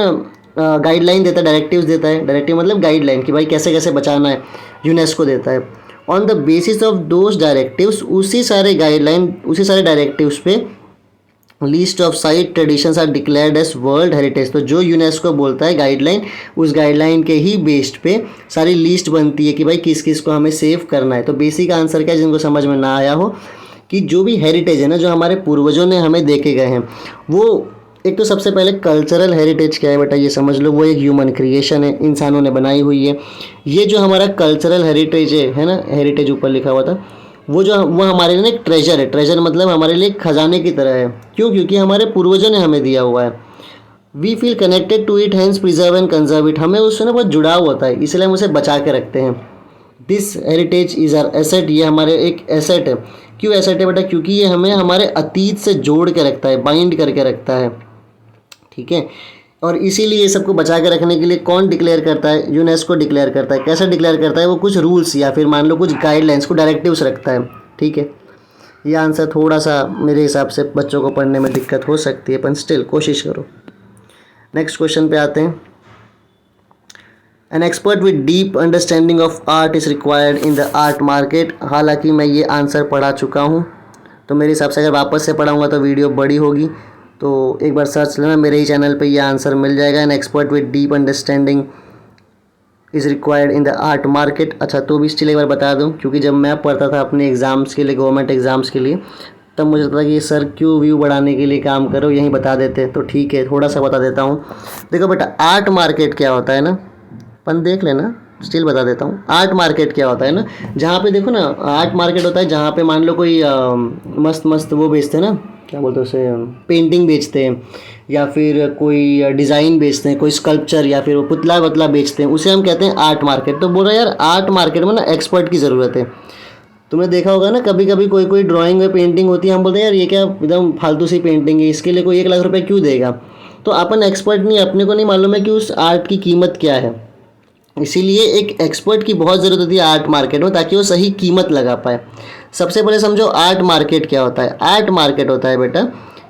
गाइडलाइन देता है, डायरेक्टिव्स देता है। डायरेक्टिव मतलब गाइडलाइन, कि भाई कैसे कैसे बचाना है, यूनेस्को देता है। On the basis of those directives, उसी सारे गाइडलाइन, उसी सारे डायरेक्टिव्स पे list of site traditions are declared as world heritage. तो जो यूनेस्को बोलता है गाइडलाइन, उस गाइडलाइन के ही बेस्ड पे सारी लिस्ट बनती है कि भाई किस किस को हमें सेव करना है। तो बेसिक आंसर क्या है, जिनको समझ में ना आया हो, कि जो भी हेरिटेज है ना, जो हमारे पूर्वजों ने हमें दे के गए हैं, वो एक तो सबसे पहले कल्चरल हेरिटेज क्या है बेटा, ये समझ लो, वो एक ह्यूमन क्रिएशन है, इंसानों ने बनाई हुई है। ये जो हमारा कल्चरल हेरिटेज है ना, हेरिटेज ऊपर लिखा हुआ था, वो हमारे लिए एक ट्रेजर है। ट्रेजर मतलब हमारे लिए खजाने की तरह है। क्यों, क्योंकि हमारे पूर्वजों ने हमें दिया हुआ है। We feel connected to it, hence preserve and conserve it. हमें उससे ना बहुत जुड़ाव होता है, इसलिए हम उसे बचा के रखते हैं। This heritage is our asset. ये हमारे एक एसेट है। क्यों एसेट है बेटा, क्योंकि ये हमें हमारे अतीत से जोड़ के रखता है, बाइंड करके रखता है, ठीक है। और इसीलिए ये सबको बचा के रखने के लिए कौन डिक्लेयर करता है, यूनेस्को डिक्लेयर करता है। कैसे डिक्लेयर करता है, वो कुछ रूल्स या फिर मान लो कुछ गाइडलाइंस को, डायरेक्टिव्स रखता है, ठीक है। ये आंसर थोड़ा सा मेरे हिसाब से बच्चों को पढ़ने में दिक्कत हो सकती है, पर स्टिल कोशिश करो। नेक्स्ट क्वेश्चन पे आते हैं। An expert with deep understanding of art is required in the art market. हालांकि मैं ये आंसर पढ़ा चुका हूँ, तो मेरे हिसाब से अगर वापस से पढ़ाऊँगा तो वीडियो बड़ी होगी, तो एक बार सर्च लेना, मेरे ही चैनल पे ये आंसर मिल जाएगा। An expert with deep understanding is required in the art market. अच्छा, तो भी स्टिल एक बार बता दूं, क्योंकि जब मैं पढ़ता था अपने एग्ज़ाम्स के लिए, गवर्नमेंट एग्ज़ाम्स के लिए, तब मुझे लगता था कि सर क्यों व्यू बढ़ाने के लिए काम करो, यहीं बता देते। तो ठीक है, थोड़ा सा बता देता हूँ। देखो बेटा, आर्ट मार्केट क्या होता है ना, अपन देख लेना, स्टिल बता देता हूँ। आर्ट मार्केट क्या होता है ना, जहाँ पे देखो ना, आर्ट मार्केट होता है जहाँ पे मान लो कोई मस्त मस्त वो बेचते हैं ना, क्या बोलते हैं उसे, पेंटिंग बेचते हैं, या फिर कोई डिज़ाइन बेचते हैं, कोई स्कल्पचर, या फिर वो पुतला वतला बेचते हैं, उसे हम कहते हैं आर्ट मार्केट। तो बोल रहा है यार, आर्ट मार्केट में ना एक्सपर्ट की ज़रूरत है। तुमने देखा होगा ना, कभी कभी कोई कोई ड्राइंग में पेंटिंग होती है, हम बोलते हैं यार ये क्या एकदम फालतू सी पेंटिंग है, इसके लिए कोई 1 लाख रुपए क्यों देगा। तो अपन एक्सपर्ट नहीं, अपने को नहीं मालूम है कि उस आर्ट की कीमत क्या है, इसीलिए एक एक्सपर्ट की बहुत ज़रूरत होती है आर्ट मार्केट में, ताकि वो सही कीमत लगा पाए। सबसे पहले समझो आर्ट मार्केट क्या होता है। आर्ट मार्केट होता है बेटा,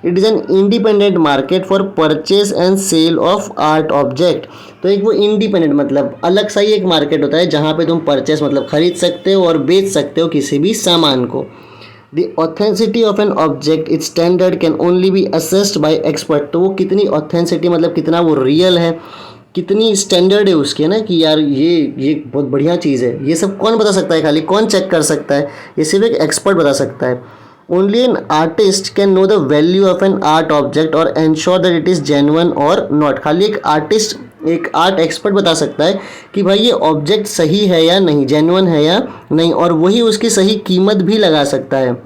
it is an independent market for purchase and sale of art object. तो एक वो इंडिपेंडेंट मतलब अलग सा ही एक मार्केट होता है, जहाँ पे तुम परचेस मतलब खरीद सकते हो और बेच सकते हो किसी भी सामान को। The ऑथेंसिटी of an object it's standard can only B assessed bye expert. तो वो कितनी ऑथेंसिटी मतलब कितना वो रियल है, कितनी स्टैंडर्ड है उसके ना, कि यार ये बहुत बढ़िया चीज़ है, ये सब कौन बता सकता है, खाली कौन चेक कर सकता है, ये सिर्फ एक एक्सपर्ट बता सकता है। Only an artist can know the value of an art object और ensure that it is genuine और नॉट। खाली एक आर्टिस्ट, एक आर्ट एक्सपर्ट बता सकता है कि भाई ये ऑब्जेक्ट सही है या नहीं, जेन्युइन है या नहीं, और वही उसकी सही कीमत भी लगा सकता है।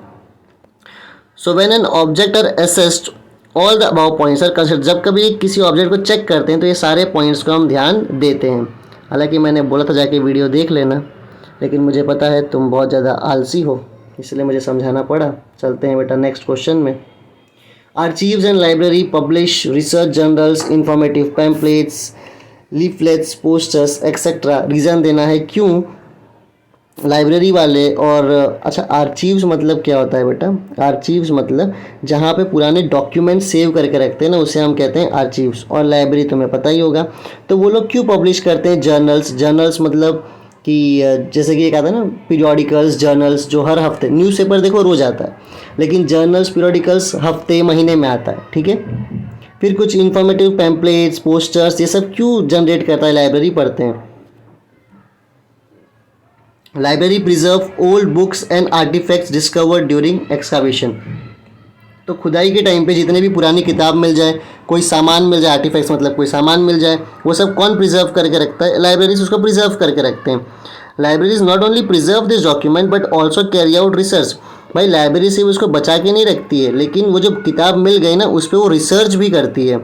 So when an object are assessed all the above points are consider. जब कभी किसी ऑब्जेक्ट को चेक करते हैं तो ये सारे पॉइंट्स को हम ध्यान देते हैं। हालांकि मैंने बोला था जाके वीडियो देख लेना, लेकिन मुझे पता है तुम बहुत ज़्यादा आलसी हो, इसलिए मुझे समझाना पड़ा। चलते हैं बेटा नेक्स्ट क्वेश्चन में। Archives and library publish research journals, informative pamphlets, leaflets, posters etcetera. Reason देना है क्यों लाइब्रेरी वाले। और अच्छा, आर्चीव्स मतलब क्या होता है बेटा? आर्चीव्स मतलब जहाँ पे पुराने डॉक्यूमेंट सेव करके रखते हैं ना, उसे हम कहते हैं आर्चीव्स। और लाइब्रेरी तुम्हें पता ही होगा। तो वो लोग क्यों पब्लिश करते हैं जर्नल्स? जर्नल्स मतलब कि जैसे कि एक आता है ना पीरियोडिकल्स, जर्नल्स जो हर हफ्ते, न्यूज़पेपर देखो रोज़ आता है, लेकिन जर्नल्स पीरियोडिकल्स हफ्ते महीने में आता है, ठीक है। फिर कुछ इंफॉर्मेटिव पैम्पलेट्स, पोस्टर्स, ये सब क्यों जनरेट करता है? लाइब्रेरी पढ़ते हैं। Library preserve old books and artifacts discovered during excavation. तो खुदाई के टाइम पे जितने भी पुरानी किताब मिल जाए, कोई सामान मिल जाए, आर्टिफैक्ट्स मतलब कोई सामान मिल जाए, वो सब कौन प्रिजर्व करके रखता है? लाइब्रेरीज उसको प्रिजर्व करके रखते हैं। Libraries not only preserve this document but also carry out research. भाई लाइब्रेरी सिर्फ उसको बचा के नहीं रखती है, लेकिन वो जो किताब मिल गई ना उस पर वो रिसर्च भी करती है।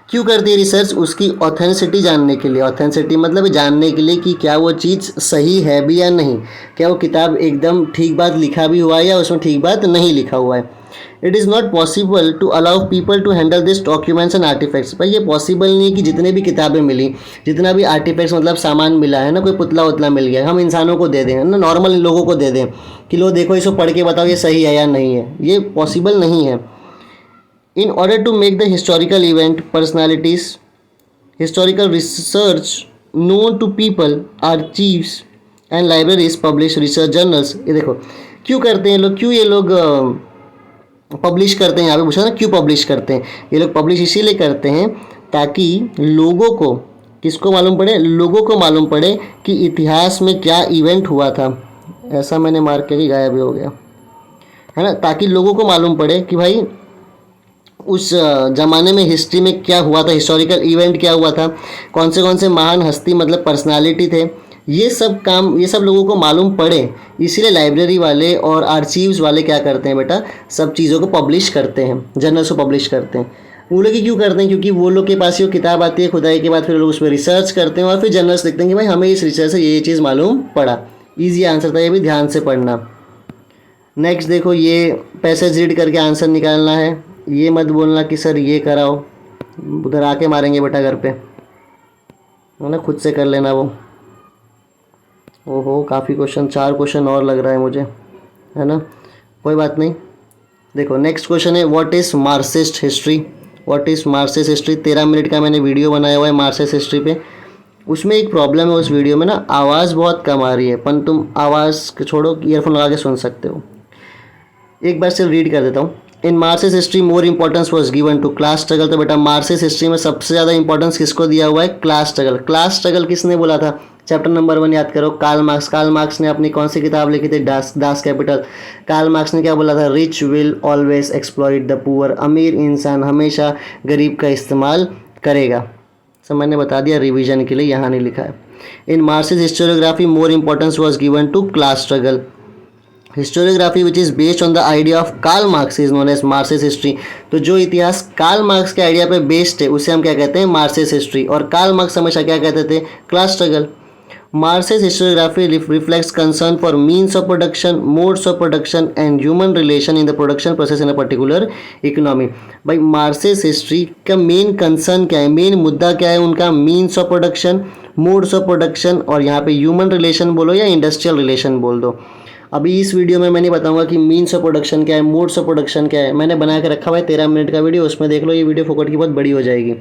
क्यों करती है रिसर्च? उसकी ऑथेंटिसिटी जानने के लिए। ऑथेंटिसिटी मतलब जानने के लिए कि क्या वो चीज़ सही है भी या नहीं, क्या वो किताब एकदम ठीक बात लिखा भी हुआ है या उसमें ठीक बात नहीं लिखा हुआ है। It is not possible to allow people to handle this documents and artifacts. भाई ये पॉसिबल नहीं है कि जितने भी किताबें मिली, जितना भी आर्टिफैक्ट्स मतलब सामान मिला है ना, कोई पुतला उतला मिल गया, हम इंसानों को दे दें ना, नॉर्मल लोगों को दे दें कि लो देखो इसको पढ़ के बताओ ये सही है या नहीं है। ये पॉसिबल नहीं है। In order to make the historical event, personalities, historical research known to people, archives and libraries publish research journals। ये देखो क्यों करते हैं लोग, क्यों ये लोग पब्लिश करते हैं? यहाँ पे पूछा ना क्यों पब्लिश करते हैं। ये लोग पब्लिश इसीलिए करते हैं ताकि लोगों को, किसको मालूम पड़े? लोगों को मालूम पड़े कि इतिहास में क्या इवेंट हुआ था। ऐसा मैंने मार्क किया कि गायब भी हो गया, है ना। ताकि लोगों को मालूम पड़े कि भाई उस ज़माने में हिस्ट्री में क्या हुआ था, हिस्टोरिकल इवेंट क्या हुआ था, कौन से महान हस्ती मतलब पर्सनालिटी थे। ये सब काम, ये सब लोगों को मालूम पड़े, इसीलिए लाइब्रेरी वाले और आर्चीव्स वाले क्या करते हैं बेटा? सब चीज़ों को पब्लिश करते हैं, जर्नल्स को पब्लिश करते हैं। वो लोग क्यों करते हैं? क्योंकि वो लोग के पास ही वो किताब आती है, खुदाई के बाद फिर लोग उस पर रिसर्च करते हैं और फिर जर्नल्स लिखते हैं कि भाई हमें इस रिसर्च से ये चीज़ मालूम पड़ा। ईजी आंसर था, ये भी ध्यान से पढ़ना। नेक्स्ट देखो, ये पैसेज रीड करके आंसर निकालना है। ये मत बोलना कि सर ये कराओ, उधर आके मारेंगे बेटा घर पे, है ना। खुद से कर लेना वो। ओहो काफ़ी क्वेश्चन, 4 क्वेश्चन और लग रहा है मुझे, है ना। कोई बात नहीं। देखो नेक्स्ट क्वेश्चन है what is Marxist history. What is Marxist history. 13 minute का मैंने वीडियो बनाया हुआ है मार्क्सिस्ट हिस्ट्री पे। उसमें एक प्रॉब्लम है, उस वीडियो में ना आवाज़ बहुत कम आ रही है, पर तुम आवाज़ छोड़ो, ईयरफोन लगा के सुन सकते हो। एक बार सिर्फ रीड कर देता हूँ। In Marxist history more importance was given to class struggle. तो बेटा मार्क्सिस्ट हिस्ट्री में सबसे ज़्यादा इंपॉर्टेंस किसको दिया हुआ है? Class struggle. क्लास स्ट्रगल किसने बोला था? चैप्टर नंबर 1 याद करो, कार्ल मार्क्स। कार्ल मार्क्स ने अपनी कौन सी किताब लिखी थी? Das Kapital. कार्ल मार्क्स ने क्या बोला था? Rich will always exploit the poor. अमीर इंसान हमेशा गरीब का इस्तेमाल करेगा। सब मैंने बता दिया रिवीजन के लिए, यहाँ नहीं लिखा है। In Marxist historiography more importance was given to class struggle. Historiography which is based on the idea of Karl Marx is known as Marxist history. तो जो इतिहास कार्ल मार्क्स के आइडिया पे बेस्ड है उसे हम क्या कहते हैं? Marxist history. और कार्ल मार्क्स हमेशा क्या कहते थे? Class struggle. Marxist historiography reflects concern for means of production, modes of production and human relation in the production process in a particular economy. भाई मार्क्सिस्ट हिस्ट्री का मेन कंसर्न क्या है? Main मुद्दा क्या है उनका? Means of production, modes of production, और यहाँ पे ह्यूमन रिलेशन बोलो या इंडस्ट्रियल रिलेशन बोल दो। अभी इस वीडियो में मैं नहीं बताऊंगा कि मीन्स ऑफ प्रोडक्शन क्या है, मोड्स ऑफ प्रोडक्शन क्या है। मैंने बना के रखा हुआ है 13 मिनट का वीडियो, उसमें देख लो। ये वीडियो फोकट की बहुत बड़ी हो जाएगी,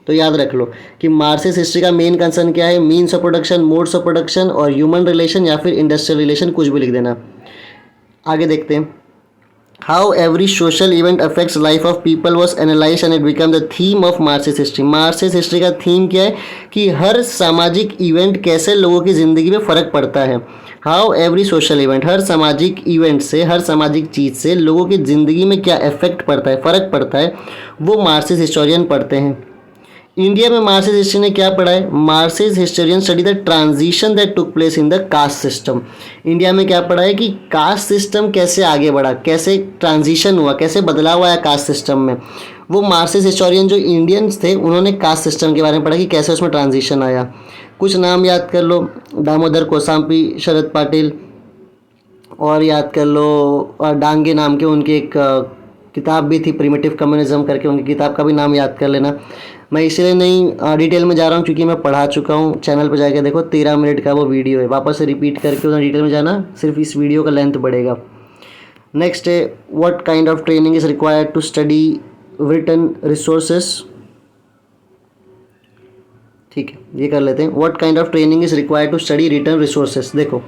तो याद रख लो कि मार्क्सिस्ट हिस्ट्री का मेन कंसर्न क्या है? Means of production, modes of production और ह्यूमन रिलेशन या फिर इंडस्ट्रियल रिलेशन, कुछ भी लिख देना। आगे देखते हैं। How every social event affects life of people was analyse and it become the theme of Marxist history. Marxist history का थीम क्या है कि हर सामाजिक इवेंट कैसे लोगों की ज़िंदगी में फ़र्क पड़ता है। हाउ एवरी सोशल इवेंट, हर सामाजिक इवेंट से, हर सामाजिक चीज़ से लोगों की ज़िंदगी में क्या इफेक्ट पड़ता है, फ़र्क पड़ता है, वो मार्क्सिस्ट हिस्टोरियन पढ़ते हैं। इंडिया में मार्क्सिस्ट हिस्ट्री ने क्या पढ़ा है? Marxist historian study the transition that took place in the caste system. India में क्या पढ़ा है कि कास्ट सिस्टम कैसे आगे बढ़ा, कैसे ट्रांजिशन हुआ, कैसे बदलाव आया कास्ट सिस्टम में। वो मार्क्सिस्ट हिस्टोरियन जो इंडियंस थे उन्होंने कास्ट सिस्टम के बारे में पढ़ा कि कैसे उसमें ट्रांजिशन आया। कुछ नाम याद कर लो, दामोदर कोसाम्पी, शरद पाटिल, और याद कर लो डांगे नाम के उनकी एक किताब भी थी प्रिमिटिव कम्युनिज्म करके, उनकी किताब का भी नाम याद कर लेना। मैं इसलिए नहीं डिटेल में जा रहा हूँ क्योंकि मैं पढ़ा चुका हूँ। चैनल पर जाके देखो 13 मिनट का वो वीडियो है, वापस से रिपीट करके उधर डिटेल में जाना, सिर्फ इस वीडियो का लेंथ बढ़ेगा। नेक्स्ट है what kind of training is required to study written resources. ठीक है, ये कर लेते हैं। What kind of training is required to study written resources. देखो,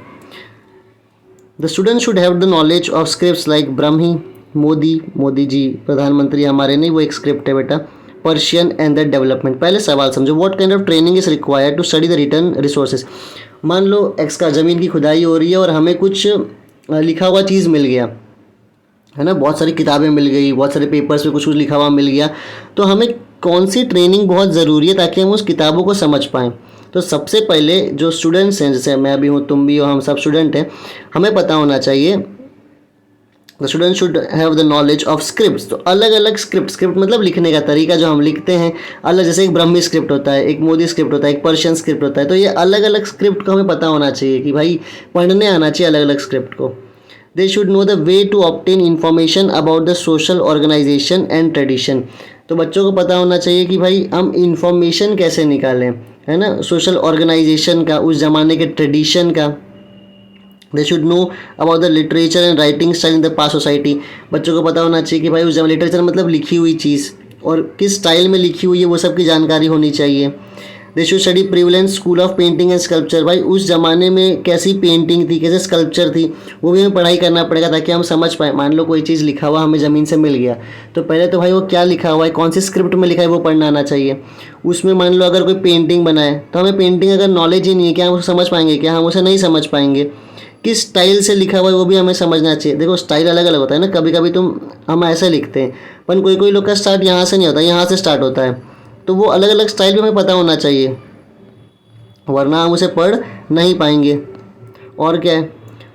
the student should have the knowledge of scripts like Brahmi, Modi जी प्रधानमंत्री हमारे नहीं, वो एक स्क्रिप्ट है बेटा, पर्शियन एंड द डेवलपमेंट। पहले सवाल समझो, what kind of training is required to study the return resources. मान लो एक्स का ज़मीन की खुदाई हो रही है और हमें कुछ लिखा हुआ चीज़ मिल गया है ना, बहुत सारी किताबें मिल गई, बहुत सारे पेपर्स में कुछ कुछ लिखा हुआ मिल गया, तो हमें कौन सी ट्रेनिंग बहुत ज़रूरी है ताकि हम उस किताबों को समझ पाएँ। तो सबसे पहले जो स्टूडेंट्स हैं, जैसे मैं भी हूँ, तुम भी हो, हम सब स्टूडेंट हैं, हमें पता होना चाहिए the student should have the knowledge of scripts. तो अलग अलग स्क्रिप्ट मतलब लिखने का तरीका जो हम लिखते हैं अलग, जैसे एक ब्रह्मी स्क्रिप्ट होता है, एक मोदी स्क्रिप्ट होता है, एक पर्शियन स्क्रिप्ट होता है। तो ये अलग अलग स्क्रिप्ट को हमें पता होना चाहिए कि भाई पढ़ने आना चाहिए अलग अलग स्क्रिप्ट को। They should know the way to obtain information about the social organization and tradition. तो बच्चों को पता होना चाहिए कि भाई हम इंफॉर्मेशन कैसे निकालें, है ना, सोशल ऑर्गेनाइजेशन का, उस ज़माने के ट्रेडिशन का। दे should know about the literature and writing style in the past society. बच्चों को पता होना चाहिए कि भाई उस जमाने लिटरेचर मतलब लिखी हुई चीज़, और किस स्टाइल में लिखी हुई है वो सब की जानकारी होनी चाहिए। They should study prevalence school of painting and sculpture. भाई उस ज़माने में कैसी पेंटिंग थी, कैसे स्कल्पचर थी, वो भी हमें पढ़ाई करना पड़ेगा ताकि हम समझ पाएँ। मान लो कोई चीज़ लिखा हुआ हमें ज़मीन से मिल गया, तो पहले तो भाई वो क्या लिखा हुआ है, कौन सी स्क्रिप्ट में लिखा है, वो पढ़ना आना चाहिए। उसमें मान लो अगर कोई पेंटिंग बनाए तो हमें पेंटिंग अगर नॉलेज ही नहीं है, क्या हम उसे समझ पाएंगे, क्या हम उसे नहीं समझ पाएंगे। किस स्टाइल से लिखा हुआ है वो भी हमें समझना चाहिए। देखो स्टाइल अलग अलग होता है ना, कभी कभी हम ऐसे लिखते हैं, पर कोई लोग का स्टार्ट यहाँ से नहीं होता, यहाँ से स्टार्ट होता है। तो वो अलग अलग स्टाइल भी हमें पता होना चाहिए, वरना हम उसे पढ़ नहीं पाएंगे। और क्या है,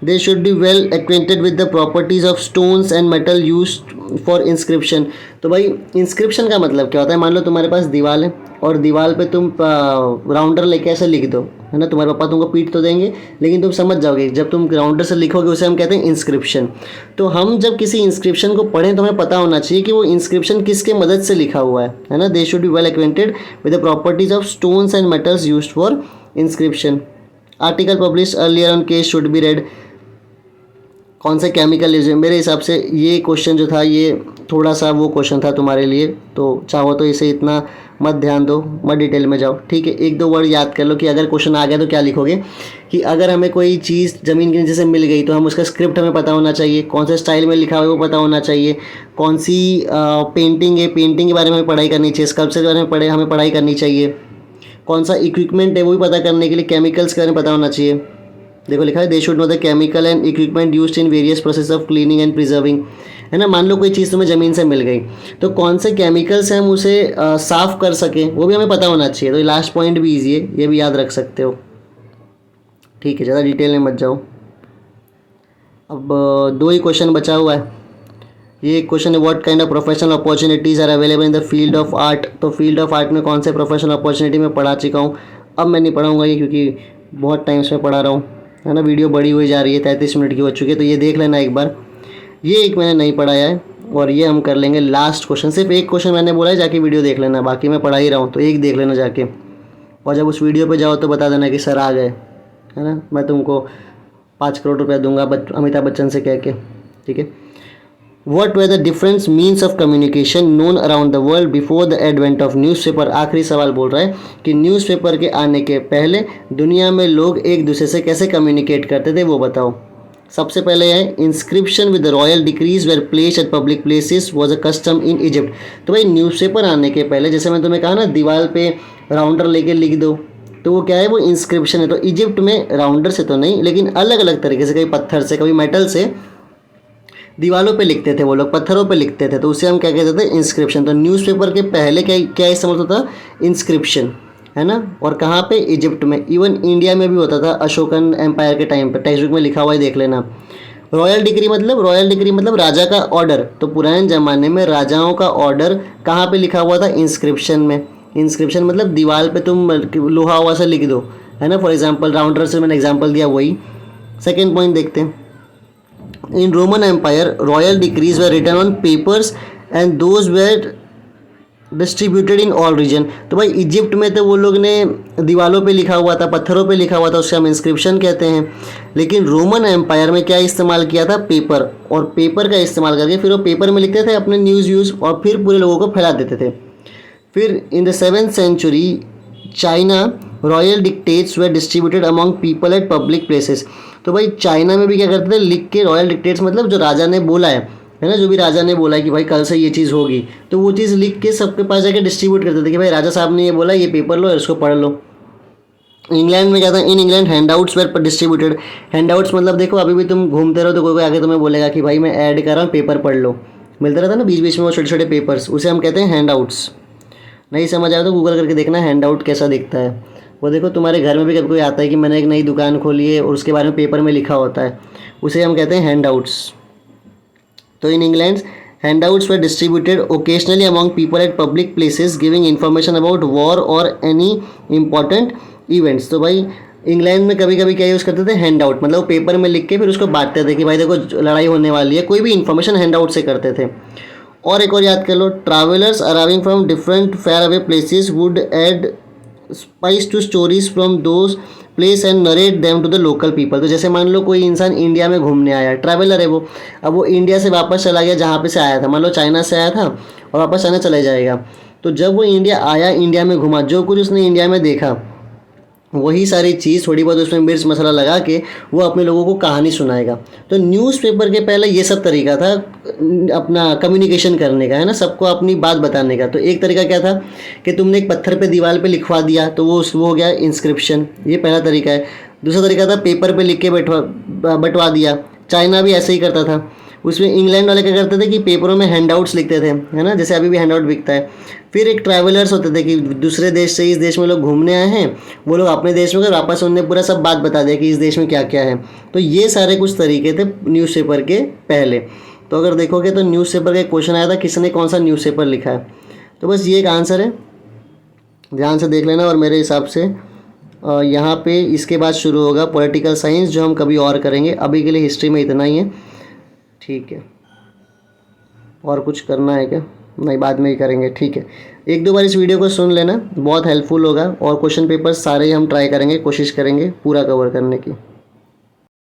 they should be well acquainted with the properties of stones and metal used for inscription. तो भाई इंस्क्रिप्शन का मतलब क्या होता है? मान लो तुम्हारे पास दीवार है और दीवार पे तुम राउंडर लेके ऐसे लिख दो, है ना, तुम्हारे पापा तुमको पीट तो देंगे लेकिन तुम समझ जाओगे। जब तुम राउंडर से लिखोगे उसे हम कहते हैं इंस्क्रिप्शन। तो हम जब किसी इंस्क्रिप्शन को पढ़ें तो हमें पता होना चाहिए कि वो इंस्क्रिप्शन किसके मदद से लिखा हुआ है ना। They should be well acquainted with the properties of stones and metals used for inscription. Article publish earlier on case should be red. कौन से केमिकल यूज है? मेरे हिसाब से ये क्वेश्चन जो था ये थोड़ा सा वो क्वेश्चन था तुम्हारे लिए, तो चाहो तो इसे इतना मत ध्यान दो, मत डिटेल में जाओ, ठीक है। एक दो वर्ड याद कर लो कि अगर क्वेश्चन आ गया तो क्या लिखोगे, कि अगर हमें कोई चीज़ ज़मीन के नीचे से मिल गई तो हम उसका स्क्रिप्ट हमें पता होना चाहिए, कौन से स्टाइल में लिखा हुआ है वो पता होना चाहिए, कौन सी पेंटिंग है, पेंटिंग के बारे में पढ़ाई करनी चाहिए, स्कल्पचर के बारे में हमें पढ़ाई करनी चाहिए, कौन सा इक्विपमेंट है वो भी पता करने के लिए केमिकल्स के बारे में पता होना चाहिए। देखो लिखा है दे should know the chemical and equipment used in various process of cleaning and preserving, है ना। मान लो कोई चीज़ तुम्हें ज़मीन से मिल गई तो कौन से केमिकल से हम उसे साफ़ कर सकें वो भी हमें पता होना चाहिए। तो ये लास्ट पॉइंट भी ईजी है, ये भी याद रख सकते हो, ठीक है। ज़्यादा डिटेल में मत जाओ। अब दो ही क्वेश्चन बचा हुआ है। ये क्वेश्चन है what kind of professional opportunities are available in the field of art. तो फील्ड ऑफ आर्ट में कौन से प्रोफेशनल अपॉर्चुनिटी में पढ़ा चुका हूँ, अब मैं नहीं पढ़ाऊँगा ये, क्योंकि बहुत टाइम से पढ़ा रहा हूँ, है ना। वीडियो बड़ी हुई जा रही है, 33 मिनट की हो चुकी है, तो ये देख लेना एक बार। ये एक मैंने नहीं पढ़ाया है और ये हम कर लेंगे लास्ट क्वेश्चन। सिर्फ एक क्वेश्चन मैंने बोला है, जाके वीडियो देख लेना, बाकी मैं पढ़ा ही रहा हूँ, तो एक देख लेना जाके, और जब उस वीडियो पे जाओ तो बता देना कि सर आ गए, है ना। मैं तुमको 5 करोड़ रुपया दूंगा अमिताभ बच्चन से कह के, ठीक है। What were the different means of communication known around the world before the advent of newspaper? आखिरी सवाल बोल रहा है कि न्यूज़पेपर के आने के पहले दुनिया में लोग एक दूसरे से कैसे कम्युनिकेट करते थे वो बताओ। सबसे पहले है inscription with royal decrees were place at public places was a custom in Egypt. तो भाई न्यूज़पेपर आने के पहले जैसे मैं तुम्हें कहा ना दीवार पे राउंडर लेके लिख दो, तो वो क्या है, वो इंस्क्रिप्शन है। तो इजिप्ट में राउंडर से तो नहीं, लेकिन अलग अलग तरीके से, कभी पत्थर से कभी मेटल से दीवालों पे लिखते थे वो लोग, पत्थरों पे लिखते थे, तो उसे हम क्या कहते थे, इंस्क्रिप्शन। तो न्यूज़पेपर के पहले क्या क्या इस्तेमाल होता था, इंस्क्रिप्शन, है ना। और कहाँ पे, इजिप्ट में। इवन इंडिया में भी होता था अशोकन एम्पायर के टाइम पे, टेक्स्ट बुक में लिखा हुआ है, देख लेना। रॉयल डिक्री मतलब राजा का ऑर्डर। तो पुराने ज़माने में राजाओं का ऑर्डर कहाँ पे लिखा हुआ था, इंस्क्रिप्शन में। इंस्क्रिप्शन मतलब दीवार पे तुम लोहा हुआ सा लिख दो, है ना। फॉर एग्जाम्पल राउंडर से मैंने एग्जाम्पल दिया, वही। सेकेंड पॉइंट देखते हैं, in Roman Empire royal decrees were written on papers and those were distributed in all region. तो भाई इजिप्ट में तो वो लोग ने दीवालों पे लिखा हुआ था, पत्थरों पे लिखा हुआ था, उससे हम इंस्क्रिप्शन कहते हैं। लेकिन रोमन एम्पायर में क्या इस्तेमाल किया था, पेपर। और पेपर का इस्तेमाल करके फिर वो पेपर में लिखते थे अपने न्यूज़ और फिर पूरे लोगों को फैला देते थे। फिर in the 7th century China royal dictates were distributed among people at public places. तो भाई चाइना में भी क्या करते थे, लिख के, रॉयल डिक्टेट्स मतलब जो राजा ने बोला है ना, जो भी राजा ने बोला है कि भाई कल से ये चीज़ होगी, तो वो चीज़ लिख के सबके पास जाके डिस्ट्रीब्यूट करते थे कि भाई राजा साहब ने ये बोला, ये पेपर लो और इसको पढ़ लो। इंग्लैंड में क्या था, in England handouts were distributed. Handouts मतलब देखो अभी भी तुम घूमते रहो तो कोई कोई आके तुम्हें बोलेगा कि भाई मैं ऐड कर रहा हूँ, पेपर पढ़ लो। मिलता रहता ना बीच बीच में वो छोटे छोटे पेपर्स, उसे हम कहते हैं हैंडआउट्स। नहीं समझ आया तो गूगल करके देखना हैंडआउट कैसा दिखता है। वो देखो तुम्हारे घर में भी कभी कोई आता है कि मैंने एक नई दुकान खोली है और उसके बारे में पेपर में लिखा होता है, उसे हम कहते हैं हैंडआउट्स। तो इन England handouts were distributed occasionally among people at public places giving information about war और एनी इंपॉर्टेंट इवेंट्स। तो भाई इंग्लैंड में कभी कभी क्या यूज़ करते थे, हैंडआउट, मतलब पेपर में लिख के फिर उसको बांटते थे कि भाई देखो लड़ाई होने वाली है, कोई भी इन्फॉर्मेशन हैंडआउट से करते थे। और एक और याद कर लो, travellers arriving from different far away places would add spice to stories from those place and narrate them to the local people. तो जैसे मान लो कोई इंसान इंडिया में घूमने आया, ट्रैवलर है वो, अब वो इंडिया से वापस चला गया जहाँ पे से आया था, मान लो चाइना से आया था और वापस चाइना चला जाएगा। तो जब वो इंडिया आया, इंडिया में घुमा, जो कुछ उसने इंडिया में देखा वही सारी चीज़ थोड़ी बहुत उसमें मिर्च मसाला लगा के वो अपने लोगों को कहानी सुनाएगा। तो न्यूज़पेपर के पहले ये सब तरीका था अपना कम्युनिकेशन करने का, है ना, सबको अपनी बात बताने का। तो एक तरीका क्या था कि तुमने एक पत्थर पे दीवार पे लिखवा दिया, तो वो हो गया इंस्क्रिप्शन, ये पहला तरीका है। दूसरा तरीका था पेपर पे लिख के बंटवा दिया, चाइना भी ऐसे ही करता था। उसमें इंग्लैंड वाले क्या करते थे कि पेपरों में हैंडआउट्स लिखते थे, है ना, जैसे अभी भी हैंडआउट बिकता है। फिर एक ट्रैवलर्स होते थे कि दूसरे देश से इस देश में लोग घूमने आए हैं, वो लोग अपने देश में गए, वापस उन्होंने पूरा सब बात बता दिया कि इस देश में क्या क्या है। तो ये सारे कुछ तरीके थे न्यूज़पेपर के पहले। तो अगर देखोगे तो न्यूज़पेपर का एक क्वेश्चन आया था, किसने कौन सा न्यूज़पेपर लिखा है, तो बस ये एक आंसर है, ध्यान से देख लेना। और मेरे हिसाब से यहाँ पे इसके बाद शुरू होगा पॉलिटिकल साइंस, जो हम कभी और करेंगे। अभी के लिए हिस्ट्री में इतना ही है, ठीक है। और कुछ करना है क्या, नहीं, बाद में ही करेंगे, ठीक है। एक दो बार इस वीडियो को सुन लेना, बहुत हेल्पफुल होगा। और क्वेश्चन पेपर सारे हम ट्राई करेंगे, कोशिश करेंगे पूरा कवर करने की।